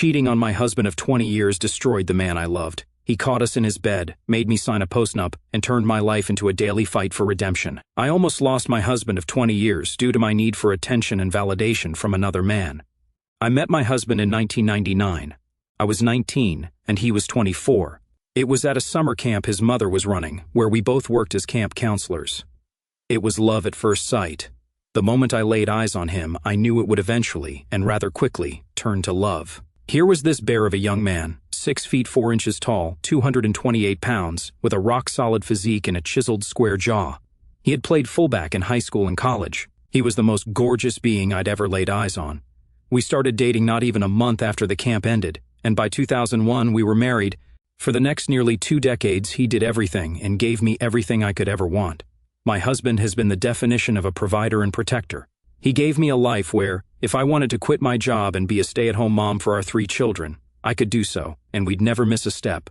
Cheating on my husband of 20 years destroyed the man I loved. He caught us in his bed, made me sign a postnup, and turned my life into a daily fight for redemption. I almost lost my husband of 20 years due to my need for attention and validation from another man. I met my husband in 1999. I was 19, and he was 24. It was at a summer camp his mother was running, where we both worked as camp counselors. It was love at first sight. The moment I laid eyes on him, I knew it would eventually, and rather quickly, turn to love. Here was this bear of a young man, 6 feet 4 inches tall, 228 pounds, with a rock-solid physique and a chiseled square jaw. He had played fullback in high school and college. He was the most gorgeous being I'd ever laid eyes on. We started dating not even a month after the camp ended, and by 2001 we were married. For the next nearly 2 decades, he did everything and gave me everything I could ever want. My husband has been the definition of a provider and protector. He gave me a life where, if I wanted to quit my job and be a stay-at-home mom for our 3 children, I could do so, and we'd never miss a step.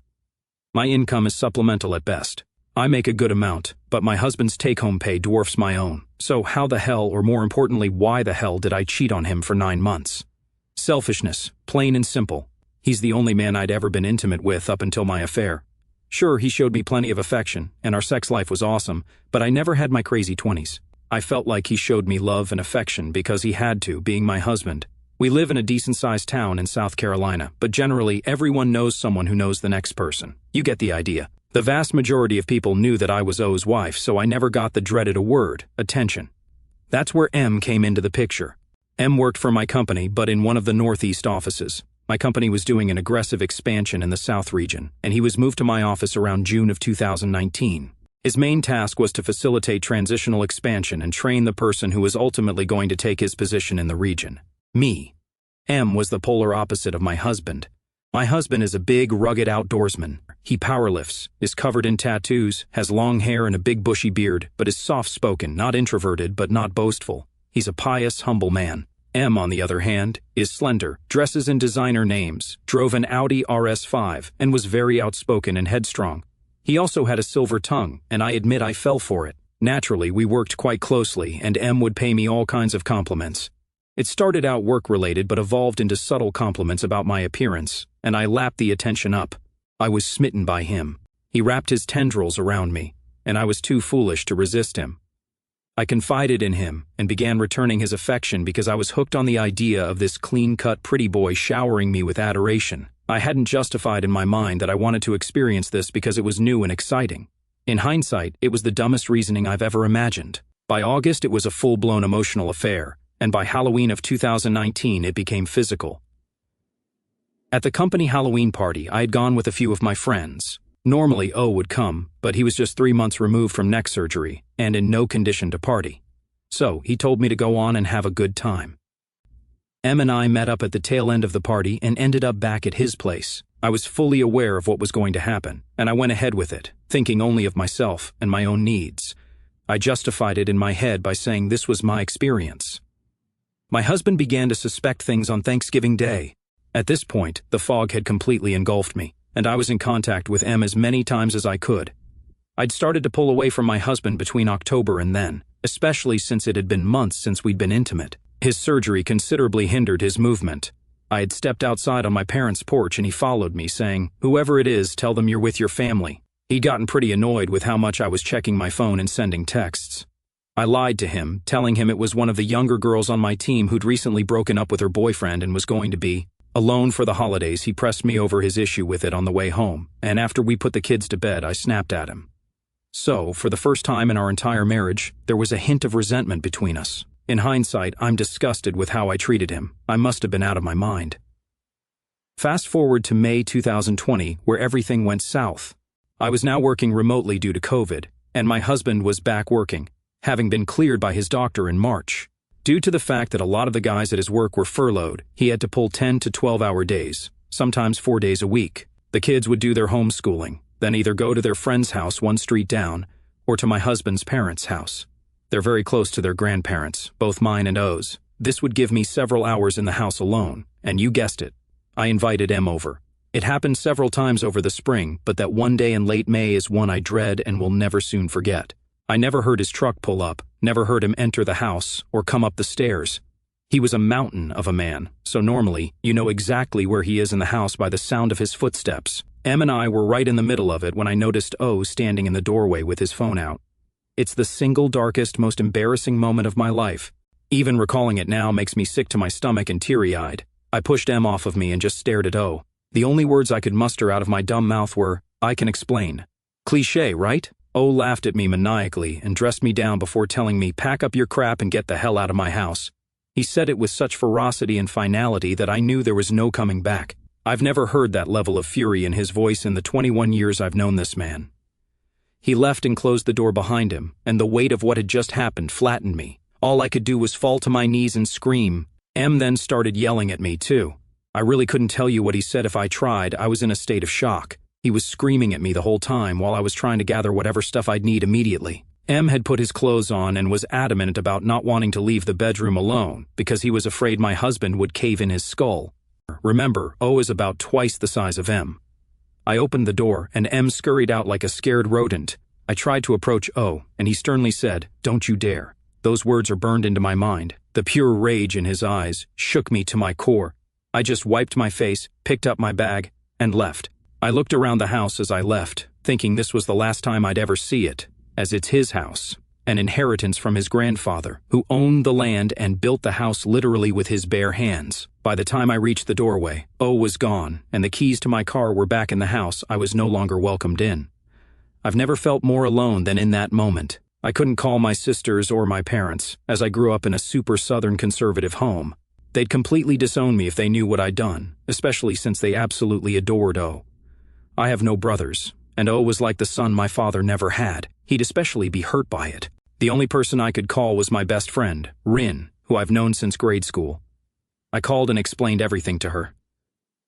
My income is supplemental at best. I make a good amount, but my husband's take-home pay dwarfs my own. So how the hell, or more importantly, why the hell did I cheat on him for 9 months? Selfishness, plain and simple. He's the only man I'd ever been intimate with up until my affair. Sure, he showed me plenty of affection, and our sex life was awesome, but I never had my crazy 20s. I felt like he showed me love and affection because he had to, being my husband. We live in a decent-sized town in South Carolina, but generally everyone knows someone who knows the next person. You get the idea. The vast majority of people knew that I was O's wife, so I never got the dreaded word, attention. That's where M came into the picture. M worked for my company, but in one of the Northeast offices. My company was doing an aggressive expansion in the South region, and he was moved to my office around June of 2019. His main task was to facilitate transitional expansion and train the person who was ultimately going to take his position in the region. Me. M was the polar opposite of my husband. My husband is a big, rugged outdoorsman. He powerlifts, is covered in tattoos, has long hair and a big bushy beard, but is soft-spoken, not introverted but not boastful. He's a pious, humble man. M, on the other hand, is slender, dresses in designer names, drove an Audi RS5, and was very outspoken and headstrong. He also had a silver tongue, and I admit I fell for it. Naturally, we worked quite closely, and M would pay me all kinds of compliments. It started out work-related but evolved into subtle compliments about my appearance, and I lapped the attention up. I was smitten by him. He wrapped his tendrils around me, and I was too foolish to resist him. I confided in him and began returning his affection because I was hooked on the idea of this clean-cut pretty boy showering me with adoration. I hadn't justified in my mind that I wanted to experience this because it was new and exciting. In hindsight, it was the dumbest reasoning I've ever imagined. By August, it was a full-blown emotional affair, and by Halloween of 2019, it became physical. At the company Halloween party, I had gone with a few of my friends. Normally, O would come, but he was just 3 months removed from neck surgery and in no condition to party. So, he told me to go on and have a good time. M and I met up at the tail end of the party and ended up back at his place. I was fully aware of what was going to happen, and I went ahead with it, thinking only of myself and my own needs. I justified it in my head by saying this was my experience. My husband began to suspect things on Thanksgiving Day. At this point, the fog had completely engulfed me, and I was in contact with M as many times as I could. I'd started to pull away from my husband between October and then, especially since it had been months since we'd been intimate. His surgery considerably hindered his movement. I had stepped outside on my parents' porch and he followed me, saying, "Whoever it is, tell them you're with your family." He'd gotten pretty annoyed with how much I was checking my phone and sending texts. I lied to him, telling him it was one of the younger girls on my team who'd recently broken up with her boyfriend and was going to be alone for the holidays. He pressed me over his issue with it on the way home, and after we put the kids to bed, I snapped at him. So, for the first time in our entire marriage, there was a hint of resentment between us. In hindsight, I'm disgusted with how I treated him. I must have been out of my mind. Fast forward to May 2020, where everything went south. I was now working remotely due to COVID, and my husband was back working, having been cleared by his doctor in March. Due to the fact that a lot of the guys at his work were furloughed, he had to pull 10 to 12-hour days, sometimes 4 days a week. The kids would do their homeschooling, then either go to their friend's house 1 street down, or to my husband's parents' house. They're very close to their grandparents, both mine and O's. This would give me several hours in the house alone, and you guessed it, I invited M over. It happened several times over the spring, but that one day in late May is one I dread and will never soon forget. I never heard his truck pull up, never heard him enter the house or come up the stairs. He was a mountain of a man, so normally, you know exactly where he is in the house by the sound of his footsteps. Em and I were right in the middle of it when I noticed O standing in the doorway with his phone out. It's the single darkest, most embarrassing moment of my life. Even recalling it now makes me sick to my stomach and teary-eyed. I pushed Em off of me and just stared at O. The only words I could muster out of my dumb mouth were, "I can explain." Cliché, right? O laughed at me maniacally and dressed me down before telling me, "Pack up your crap and get the hell out of my house." He said it with such ferocity and finality that I knew there was no coming back. I've never heard that level of fury in his voice in the 21 years I've known this man. He left and closed the door behind him, and the weight of what had just happened flattened me. All I could do was fall to my knees and scream. Em then started yelling at me, too. I really couldn't tell you what he said if I tried. I was in a state of shock. He was screaming at me the whole time while I was trying to gather whatever stuff I'd need immediately. Em had put his clothes on and was adamant about not wanting to leave the bedroom alone because he was afraid my husband would cave in his skull. Remember, O is about twice the size of Em. I opened the door, and Em scurried out like a scared rodent. I tried to approach O, and he sternly said, "Don't you dare." Those words are burned into my mind. The pure rage in his eyes shook me to my core. I just wiped my face, picked up my bag, and left. I looked around the house as I left, thinking this was the last time I'd ever see it, as it's his house, an inheritance from his grandfather, who owned the land and built the house literally with his bare hands. By the time I reached the doorway, O was gone, and the keys to my car were back in the house. I was no longer welcomed in. I've never felt more alone than in that moment. I couldn't call my sisters or my parents, as I grew up in a super Southern conservative home. They'd completely disown me if they knew what I'd done, especially since they absolutely adored O. I have no brothers, and O was like the son my father never had. He'd especially be hurt by it. The only person I could call was my best friend, Rin, who I've known since grade school. I called and explained everything to her.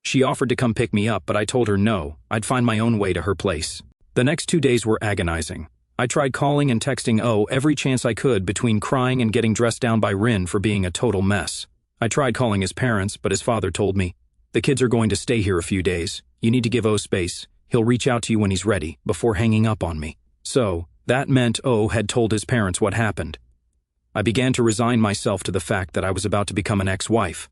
She offered to come pick me up, but I told her no, I'd find my own way to her place. The next 2 days were agonizing. I tried calling and texting O every chance I could between crying and getting dressed down by Rin for being a total mess. I tried calling his parents, but his father told me, "The kids are going to stay here a few days. You need to give O space. He'll reach out to you when he's ready," before hanging up on me. So, that meant O had told his parents what happened. I began to resign myself to the fact that I was about to become an ex-wife.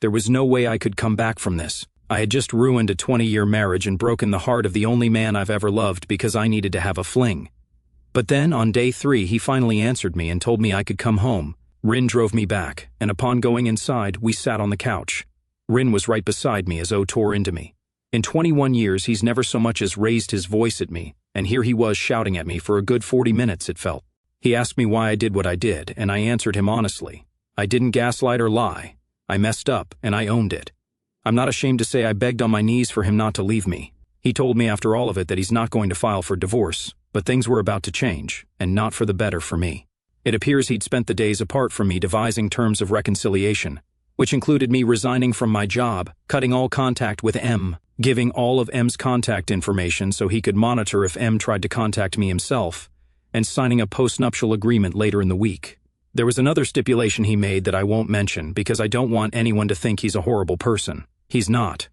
There was no way I could come back from this. I had just ruined a 20-year marriage and broken the heart of the only man I've ever loved because I needed to have a fling. But then, on day 3, he finally answered me and told me I could come home. Rin drove me back, and upon going inside, we sat on the couch. Rin was right beside me as O tore into me. In 21 years, he's never so much as raised his voice at me, and here he was shouting at me for a good 40 minutes, it felt. He asked me why I did what I did, and I answered him honestly. I didn't gaslight or lie. I messed up, and I owned it. I'm not ashamed to say I begged on my knees for him not to leave me. He told me after all of it that he's not going to file for divorce, but things were about to change, and not for the better for me. It appears he'd spent the days apart from me devising terms of reconciliation, which included me resigning from my job, cutting all contact with M, giving all of M's contact information so he could monitor if M tried to contact me himself, and signing a postnuptial agreement later in the week. There was another stipulation he made that I won't mention because I don't want anyone to think he's a horrible person. He's not.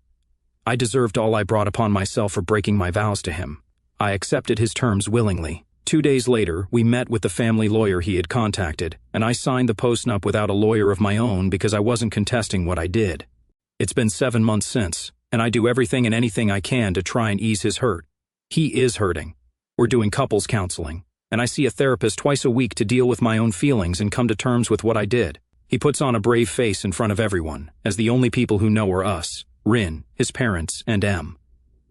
I deserved all I brought upon myself for breaking my vows to him. I accepted his terms willingly. 2 days later, we met with the family lawyer he had contacted, and I signed the postnup without a lawyer of my own because I wasn't contesting what I did. It's been 7 months since, and I do everything and anything I can to try and ease his hurt. He is hurting. We're doing couples counseling, and I see a therapist twice a week to deal with my own feelings and come to terms with what I did. He puts on a brave face in front of everyone, as the only people who know are us, Rin, his parents, and M.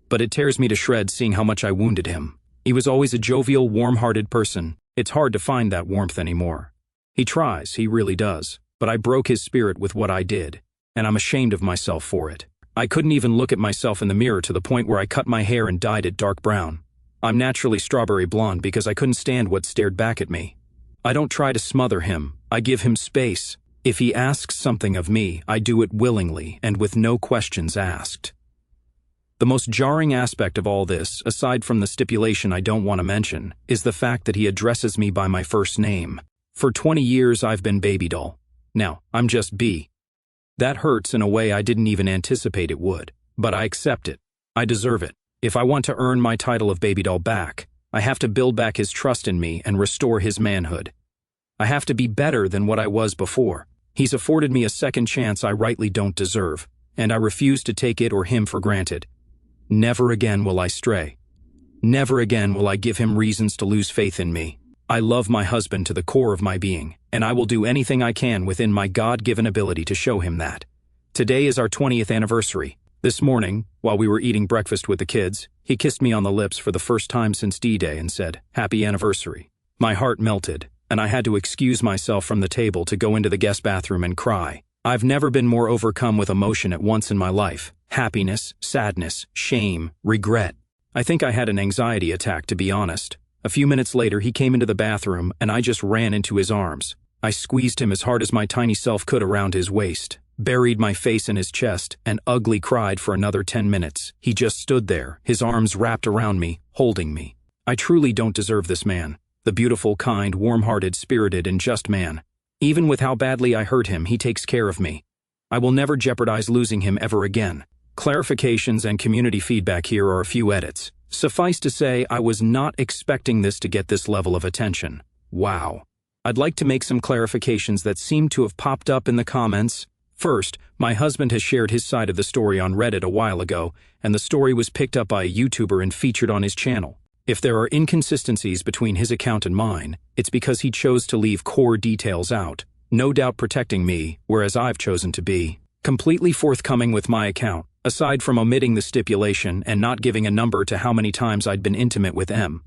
But it tears me to shreds seeing how much I wounded him. He was always a jovial, warm-hearted person. It's hard to find that warmth anymore. He tries, he really does, but I broke his spirit with what I did, and I'm ashamed of myself for it. I couldn't even look at myself in the mirror to the point where I cut my hair and dyed it dark brown. I'm naturally strawberry blonde because I couldn't stand what stared back at me. I don't try to smother him, I give him space. If he asks something of me, I do it willingly and with no questions asked. The most jarring aspect of all this, aside from the stipulation I don't want to mention, is the fact that he addresses me by my first name. For 20 years I've been Baby Doll. Now, I'm just B. That hurts in a way I didn't even anticipate it would, but I accept it. I deserve it. If I want to earn my title of Baby Doll back, I have to build back his trust in me and restore his manhood. I have to be better than what I was before. He's afforded me a second chance I rightly don't deserve, and I refuse to take it or him for granted. Never again will I stray. Never again will I give him reasons to lose faith in me. I love my husband to the core of my being, and I will do anything I can within my God-given ability to show him that. Today is our 20th anniversary. This morning, while we were eating breakfast with the kids, he kissed me on the lips for the first time since D-Day and said, "Happy anniversary." My heart melted, and I had to excuse myself from the table to go into the guest bathroom and cry. I've never been more overcome with emotion at once in my life. Happiness, sadness, shame, regret. I think I had an anxiety attack, to be honest. A few minutes later, he came into the bathroom, and I just ran into his arms. I squeezed him as hard as my tiny self could around his waist, buried my face in his chest, and ugly cried for another 10 minutes. He just stood there, his arms wrapped around me, holding me. I truly don't deserve this man. The beautiful, kind, warm-hearted, spirited, and just man. Even with how badly I hurt him, he takes care of me. I will never jeopardize losing him ever again. Clarifications and community feedback here are a few edits. Suffice to say, I was not expecting this to get this level of attention. Wow. I'd like to make some clarifications that seem to have popped up in the comments. First, my husband has shared his side of the story on Reddit a while ago, and the story was picked up by a YouTuber and featured on his channel. If there are inconsistencies between his account and mine, it's because he chose to leave core details out, no doubt protecting me, whereas I've chosen to be completely forthcoming with my account, aside from omitting the stipulation and not giving a number to how many times I'd been intimate with M.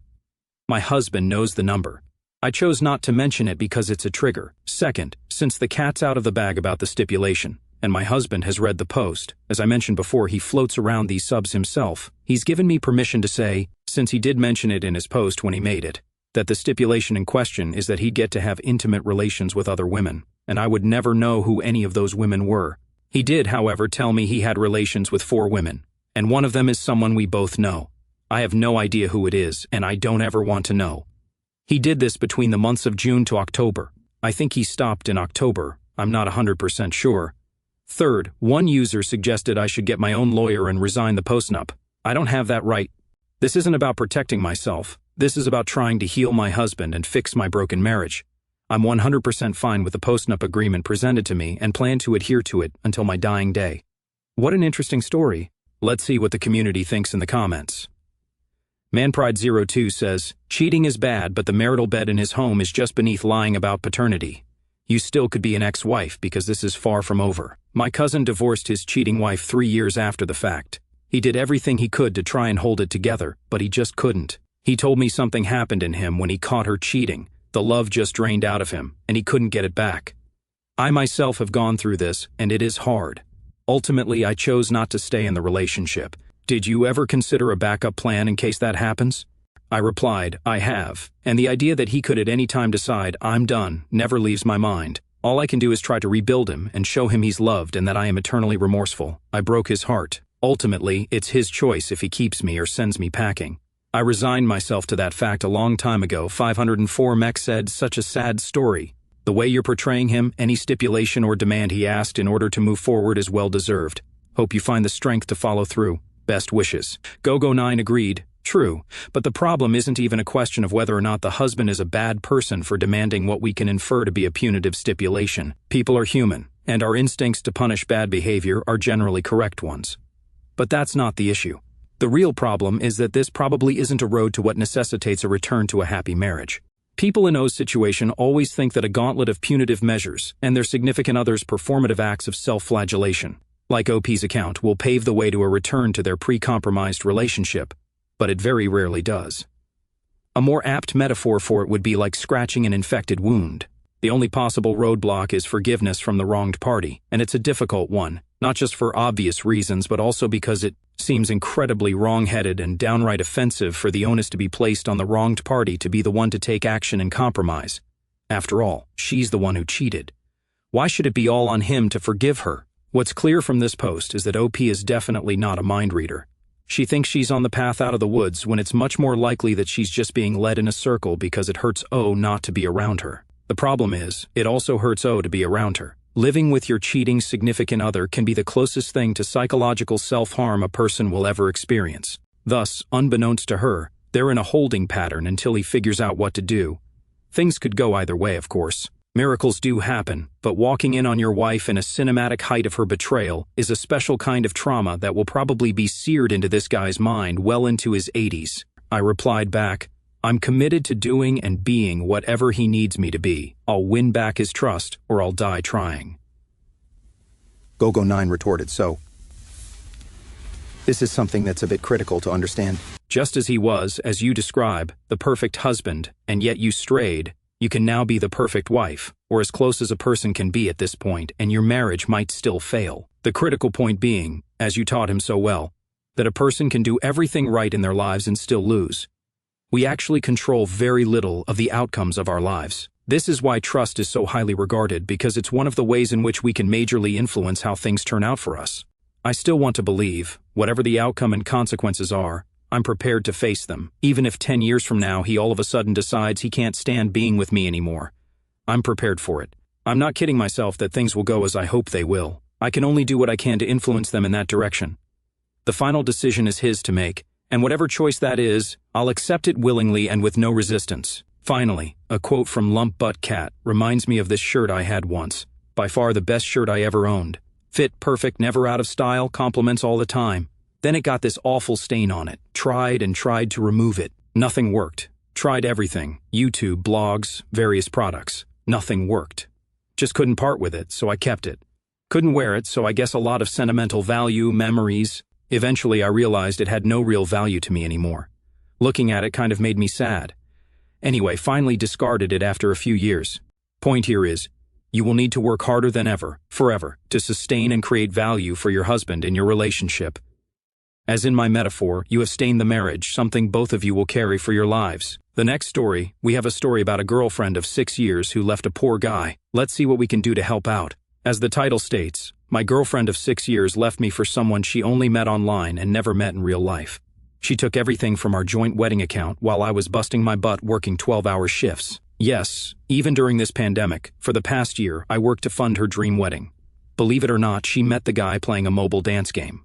My husband knows the number. I chose not to mention it because it's a trigger. Second, since the cat's out of the bag about the stipulation, and my husband has read the post, as I mentioned before, he floats around these subs himself, he's given me permission to say, since he did mention it in his post when he made it, that the stipulation in question is that he'd get to have intimate relations with other women, and I would never know who any of those women were. He did, however, tell me he had relations with 4 women, and one of them is someone we both know. I have no idea who it is, and I don't ever want to know. He did this between the months of June to October. I think he stopped in October. I'm not 100% sure. Third, one user suggested I should get my own lawyer and resign the Postnup. I don't have that right. This isn't about protecting myself. This is about trying to heal my husband and fix my broken marriage. I'm 100% fine with the Postnup agreement presented to me and plan to adhere to it until my dying day. What an interesting story. Let's see what the community thinks in the comments. ManPride02 says, cheating is bad, but the marital bed in his home is just beneath lying about paternity. You still could be an ex-wife because this is far from over. My cousin divorced his cheating wife 3 years after the fact. He did everything he could to try and hold it together, but he just couldn't. He told me something happened in him when he caught her cheating. The love just drained out of him, and he couldn't get it back. I myself have gone through this, and it is hard. Ultimately, I chose not to stay in the relationship. Did you ever consider a backup plan in case that happens? I replied, I have, and the idea that he could at any time decide, I'm done, never leaves my mind. All I can do is try to rebuild him and show him he's loved and that I am eternally remorseful. I broke his heart. Ultimately, it's his choice if he keeps me or sends me packing. I resigned myself to that fact a long time ago. 504 Mech said, such a sad story. The way you're portraying him, any stipulation or demand he asked in order to move forward is well deserved. Hope you find the strength to follow through. Best wishes. GoGo9 agreed. True, but the problem isn't even a question of whether or not the husband is a bad person for demanding what we can infer to be a punitive stipulation. People are human, and our instincts to punish bad behavior are generally correct ones. But that's not the issue. The real problem is that this probably isn't a road to what necessitates a return to a happy marriage. People in O's situation always think that a gauntlet of punitive measures and their significant others' performative acts of self-flagellation, like OP's account, will pave the way to a return to their pre-compromised relationship, but it very rarely does. A more apt metaphor for it would be like scratching an infected wound. The only possible roadblock is forgiveness from the wronged party, and it's a difficult one, not just for obvious reasons, but also because it seems incredibly wrong-headed and downright offensive for the onus to be placed on the wronged party to be the one to take action and compromise. After all, she's the one who cheated. Why should it be all on him to forgive her? What's clear from this post is that OP is definitely not a mind reader. She thinks she's on the path out of the woods when it's much more likely that she's just being led in a circle because it hurts O not to be around her. The problem is, it also hurts O to be around her. Living with your cheating significant other can be the closest thing to psychological self-harm a person will ever experience. Thus, unbeknownst to her, they're in a holding pattern until he figures out what to do. Things could go either way, of course. Miracles do happen, but walking in on your wife in a cinematic height of her betrayal is a special kind of trauma that will probably be seared into this guy's mind well into his 80s. I replied back, I'm committed to doing and being whatever he needs me to be. I'll win back his trust, or I'll die trying. Gogo9 retorted, so this is something that's a bit critical to understand. Just as he was, as you describe, the perfect husband, and yet you strayed, you can now be the perfect wife, or as close as a person can be at this point, and your marriage might still fail. The critical point being, as you taught him so well, that a person can do everything right in their lives and still lose. We actually control very little of the outcomes of our lives. This is why trust is so highly regarded, because it's one of the ways in which we can majorly influence how things turn out for us. I still want to believe, whatever the outcome and consequences are, I'm prepared to face them, even if 10 years from now he all of a sudden decides he can't stand being with me anymore. I'm prepared for it. I'm not kidding myself that things will go as I hope they will. I can only do what I can to influence them in that direction. The final decision is his to make, and whatever choice that is, I'll accept it willingly and with no resistance. Finally, a quote from Lump Butt Cat reminds me of this shirt I had once. By far the best shirt I ever owned. Fit, perfect, never out of style, compliments all the time. Then it got this awful stain on it. Tried and tried to remove it. Nothing worked. Tried everything. YouTube, blogs, various products. Nothing worked. Just couldn't part with it, so I kept it. Couldn't wear it, so I guess a lot of sentimental value, memories. Eventually I realized it had no real value to me anymore. Looking at it kind of made me sad. Anyway, finally discarded it after a few years. Point here is, you will need to work harder than ever, forever, to sustain and create value for your husband in your relationship. As in my metaphor, you have stained the marriage, something both of you will carry for your lives. The next story, we have a story about a girlfriend of 6 years who left a poor guy. Let's see what we can do to help out. As the title states, my girlfriend of 6 years left me for someone she only met online and never met in real life. She took everything from our joint wedding account while I was busting my butt working 12-hour shifts. Yes, even during this pandemic, for the past year, I worked to fund her dream wedding. Believe it or not, she met the guy playing a mobile dance game.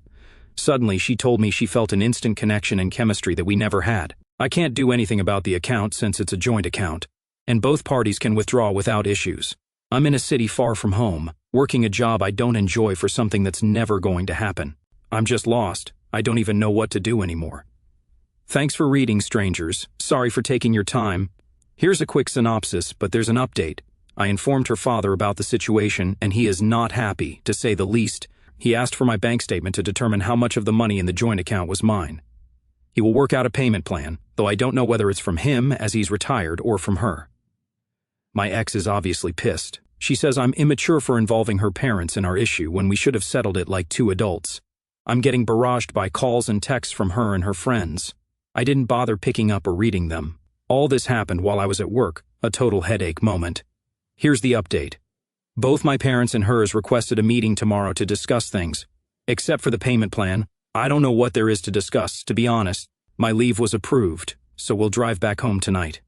Suddenly, she told me she felt an instant connection and chemistry that we never had. I can't do anything about the account since it's a joint account, and both parties can withdraw without issues. I'm in a city far from home, working a job I don't enjoy for something that's never going to happen. I'm just lost. I don't even know what to do anymore. Thanks for reading, strangers. Sorry for taking your time. Here's a quick synopsis, but there's an update. I informed her father about the situation, and he is not happy, to say the least. He asked for my bank statement to determine how much of the money in the joint account was mine. He will work out a payment plan, though I don't know whether it's from him, as he's retired, or from her. My ex is obviously pissed. She says I'm immature for involving her parents in our issue when we should have settled it like two adults. I'm getting barraged by calls and texts from her and her friends. I didn't bother picking up or reading them. All this happened while I was at work, a total headache moment. Here's the update. Both my parents and hers requested a meeting tomorrow to discuss things. Except for the payment plan, I don't know what there is to discuss, to be honest. My leave was approved, so we'll drive back home tonight.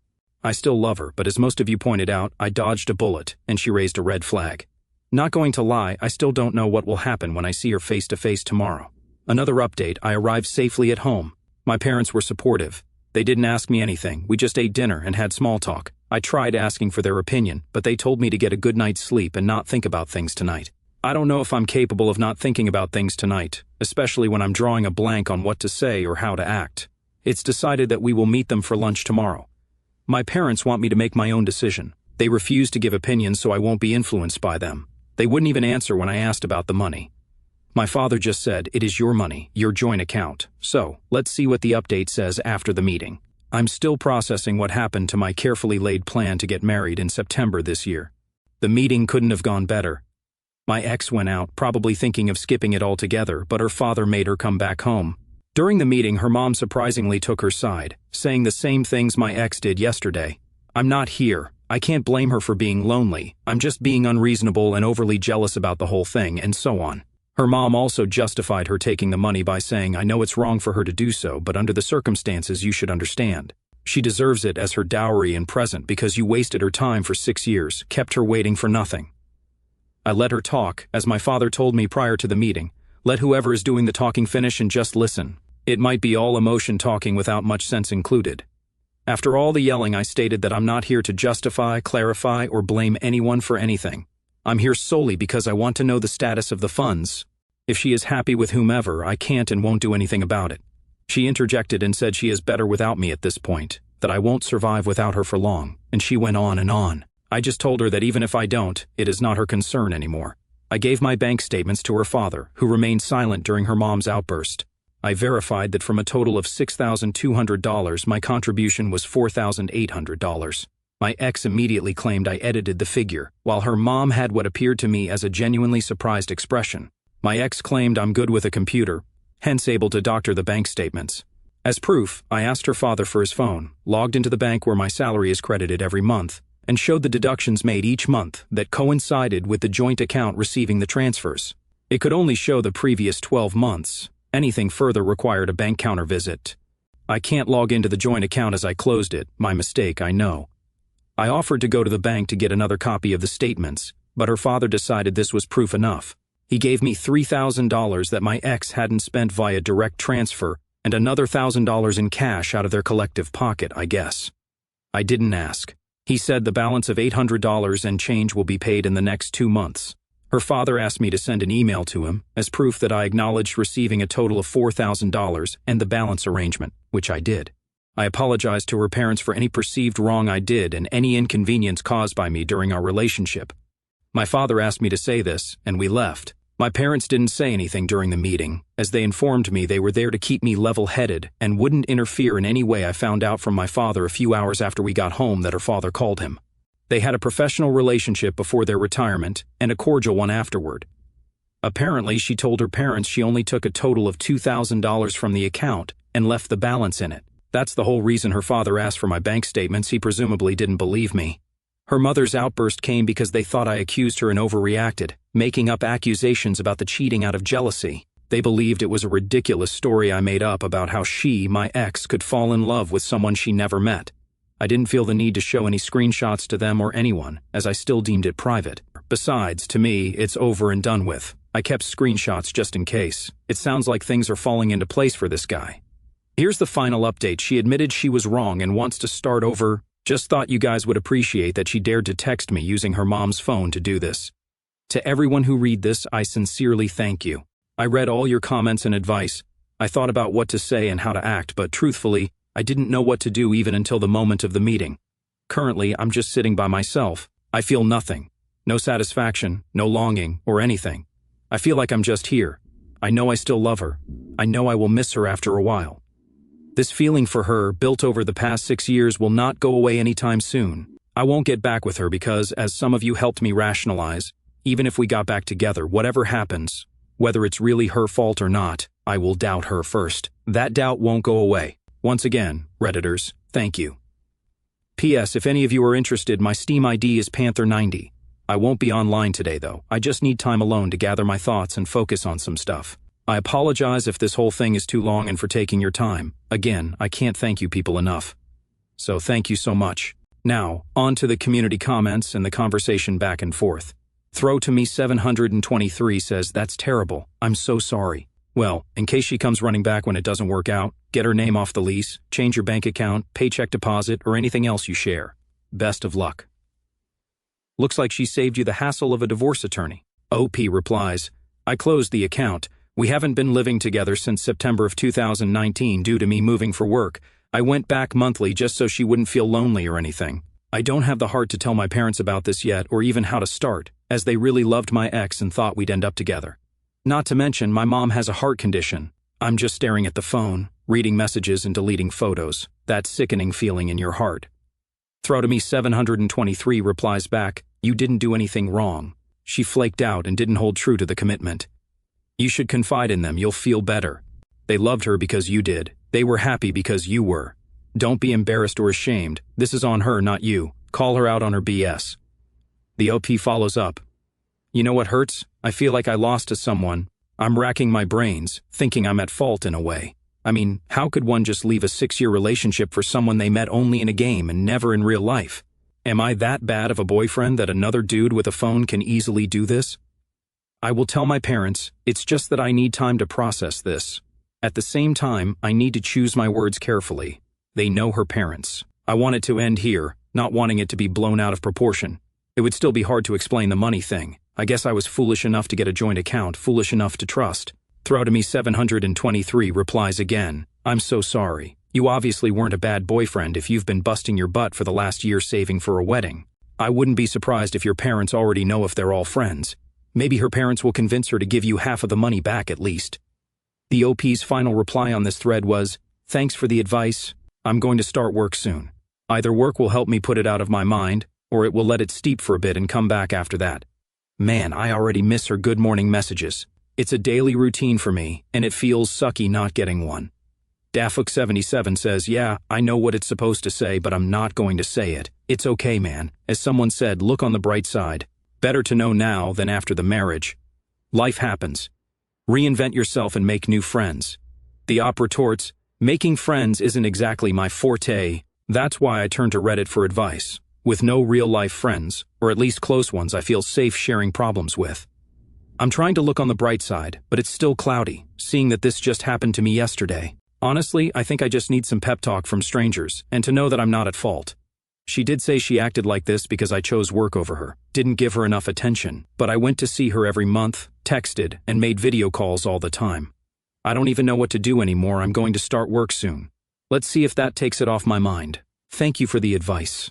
I still love her, but as most of you pointed out, I dodged a bullet, and she raised a red flag. Not going to lie, I still don't know what will happen when I see her face to face tomorrow. Another update, I arrived safely at home. My parents were supportive. They didn't ask me anything, we just ate dinner and had small talk. I tried asking for their opinion, but they told me to get a good night's sleep and not think about things tonight. I don't know if I'm capable of not thinking about things tonight, especially when I'm drawing a blank on what to say or how to act. It's decided that we will meet them for lunch tomorrow. My parents want me to make my own decision. They refuse to give opinions, so I won't be influenced by them. They wouldn't even answer when I asked about the money. My father just said, it is your money, your joint account. So, let's see what the update says after the meeting. I'm still processing what happened to my carefully laid plan to get married in September this year. The meeting couldn't have gone better. My ex went out, probably thinking of skipping it altogether, but her father made her come back home. During the meeting, her mom surprisingly took her side, saying the same things my ex did yesterday. I'm not here. I can't blame her for being lonely. I'm just being unreasonable and overly jealous about the whole thing, and so on. Her mom also justified her taking the money by saying, I know it's wrong for her to do so, but under the circumstances you should understand. She deserves it as her dowry and present because you wasted her time for 6 years, kept her waiting for nothing. I let her talk, as my father told me prior to the meeting. Let whoever is doing the talking finish and just listen. It might be all emotion talking without much sense included. After all the yelling, I stated that I'm not here to justify, clarify, or blame anyone for anything. I'm here solely because I want to know the status of the funds. If she is happy with whomever, I can't and won't do anything about it. She interjected and said she is better without me at this point, that I won't survive without her for long, and she went on and on. I just told her that even if I don't, it is not her concern anymore. I gave my bank statements to her father, who remained silent during her mom's outburst. I verified that from a total of $6,200, my contribution was $4,800. My ex immediately claimed I edited the figure, while her mom had what appeared to me as a genuinely surprised expression. My ex claimed I'm good with a computer, hence able to doctor the bank statements. As proof, I asked her father for his phone, logged into the bank where my salary is credited every month, and showed the deductions made each month that coincided with the joint account receiving the transfers. It could only show the previous 12 months. Anything further required a bank counter visit. I can't log into the joint account as I closed it, my mistake, I know. I offered to go to the bank to get another copy of the statements, but her father decided this was proof enough. He gave me $3,000 that my ex hadn't spent via direct transfer and another $1,000 in cash out of their collective pocket, I guess. I didn't ask. He said the balance of $800 and change will be paid in the next 2 months. Her father asked me to send an email to him as proof that I acknowledged receiving a total of $4,000 and the balance arrangement, which I did. I apologized to her parents for any perceived wrong I did and any inconvenience caused by me during our relationship. My father asked me to say this, and we left. My parents didn't say anything during the meeting, as they informed me they were there to keep me level-headed and wouldn't interfere in any way. I found out from my father a few hours after we got home that her father called him. They had a professional relationship before their retirement and a cordial one afterward. Apparently, she told her parents she only took a total of $2,000 from the account and left the balance in it. That's the whole reason her father asked for my bank statements. He presumably didn't believe me. Her mother's outburst came because they thought I accused her and overreacted, making up accusations about the cheating out of jealousy. They believed it was a ridiculous story I made up about how she, my ex, could fall in love with someone she never met. I didn't feel the need to show any screenshots to them or anyone, as I still deemed it private. Besides, to me, it's over and done with. I kept screenshots just in case. It sounds like things are falling into place for this guy. Here's the final update. She admitted she was wrong and wants to start over. Just thought you guys would appreciate that she dared to text me using her mom's phone to do this. To everyone who read this, I sincerely thank you. I read all your comments and advice. I thought about what to say and how to act, but truthfully, I didn't know what to do even until the moment of the meeting. Currently, I'm just sitting by myself. I feel nothing. No satisfaction, no longing, or anything. I feel like I'm just here. I know I still love her. I know I will miss her after a while. This feeling for her, built over the past 6 years, will not go away anytime soon. I won't get back with her because, as some of you helped me rationalize, even if we got back together, whatever happens, whether it's really her fault or not, I will doubt her first. That doubt won't go away. Once again, Redditors, thank you. P.S. If any of you are interested, my Steam ID is Panther90. I won't be online today, though. I just need time alone to gather my thoughts and focus on some stuff. I apologize if this whole thing is too long and for taking your time. Again, I can't thank you people enough. So thank you so much. Now, on to the community comments and the conversation back and forth. Throw to me 723 says, "That's terrible. I'm so sorry." Well, in case she comes running back when it doesn't work out, get her name off the lease, change your bank account, paycheck deposit, or anything else you share. Best of luck. Looks like she saved you the hassle of a divorce attorney. OP replies, "I closed the account. We haven't been living together since September of 2019 due to me moving for work. I went back monthly just so she wouldn't feel lonely or anything. I don't have the heart to tell my parents about this yet or even how to start, as they really loved my ex and thought we'd end up together. Not to mention, my mom has a heart condition. I'm just staring at the phone, reading messages and deleting photos. That sickening feeling in your heart." Throw to me 723 replies back, "You didn't do anything wrong. She flaked out and didn't hold true to the commitment. You should confide in them, you'll feel better. They loved her because you did. They were happy because you were. Don't be embarrassed or ashamed. This is on her, not you. Call her out on her BS." The OP follows up, "You know what hurts? I feel like I lost to someone. I'm racking my brains, thinking I'm at fault in a way. I mean, how could one just leave a 6-year relationship for someone they met only in a game and never in real life? Am I that bad of a boyfriend that another dude with a phone can easily do this? I will tell my parents, it's just that I need time to process this. At the same time, I need to choose my words carefully. They know her parents. I want it to end here, not wanting it to be blown out of proportion. It would still be hard to explain the money thing. I guess I was foolish enough to get a joint account, foolish enough to trust. Throw to me 723 replies again. I'm so sorry. You obviously weren't a bad boyfriend if you've been busting your butt for the last year saving for a wedding. I wouldn't be surprised if your parents already know if they're all friends. Maybe her parents will convince her to give you half of the money back at least. The OP's final reply on this thread was, "Thanks for the advice. I'm going to start work soon. Either work will help me put it out of my mind, or it will let it steep for a bit and come back after that." Man, I already miss her good morning messages. It's a daily routine for me, and it feels sucky not getting one. Dafuk77 says, "Yeah, I know what it's supposed to say, but I'm not going to say it. It's okay, man. As someone said, look on the bright side. Better to know now than after the marriage. Life happens. Reinvent yourself and make new friends." The op retorts, "Making friends isn't exactly my forte. That's why I turn to Reddit for advice. With no real-life friends, or at least close ones I feel safe sharing problems with. I'm trying to look on the bright side, but it's still cloudy, seeing that this just happened to me yesterday. Honestly, I think I just need some pep talk from strangers, and to know that I'm not at fault. She did say she acted like this because I chose work over her, didn't give her enough attention, but I went to see her every month, texted, and made video calls all the time. I don't even know what to do anymore. I'm going to start work soon. Let's see if that takes it off my mind. Thank you for the advice."